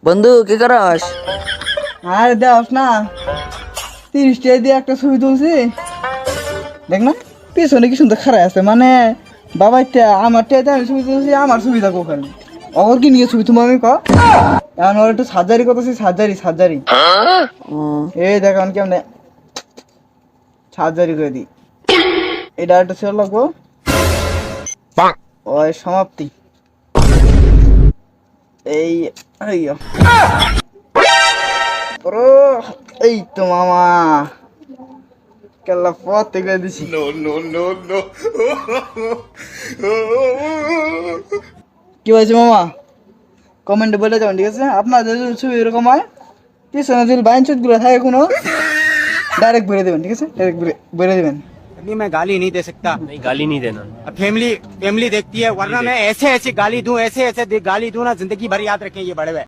বন্ধু কি করস? আরে দেখ না, 30 টাকা দিয়ে একটা ছবি তুলছি, দেখ না পিছনে কি সুন্দর খারাপ আছে, মানে বাবা আমার টাকা আমি ছবি তুলছি, আমার ছবিটা কোখানে অগর কি নিয়ে ছবি তুমি আমি এখন ওর একটু সার্জারি করতেছি, সার্জারি এই দেখ আমি কেমন সার্জারি করে দিই, এটা একটা ছিল লাগবো ওই সমাপ্তি। এই এই পুরো এই তো মামা কেল্লা পথ থেকে দিছি। কি হয়েছে মামা কমেন্টে বলে যাবেন, ঠিক আছে? আপনাদের যদি ছবি এরকম হয়, পিছনে যদি বাইন চুট গুলো থাকে কোনো, ডাইরেক্ট বেরে দেবেন, ঠিক আছে? ডাইরেক্ট বেরে দেবেন। अभी मैं गाली नहीं दे सकता। नहीं, गाली नहीं देना। अब फैमिली फैमिली देखती है, वरना मैं ऐसे ऐसे गाली दूं, ऐसे ऐसे गाली दूं ना, जिंदगी भर याद रखें ये बड़े हुए।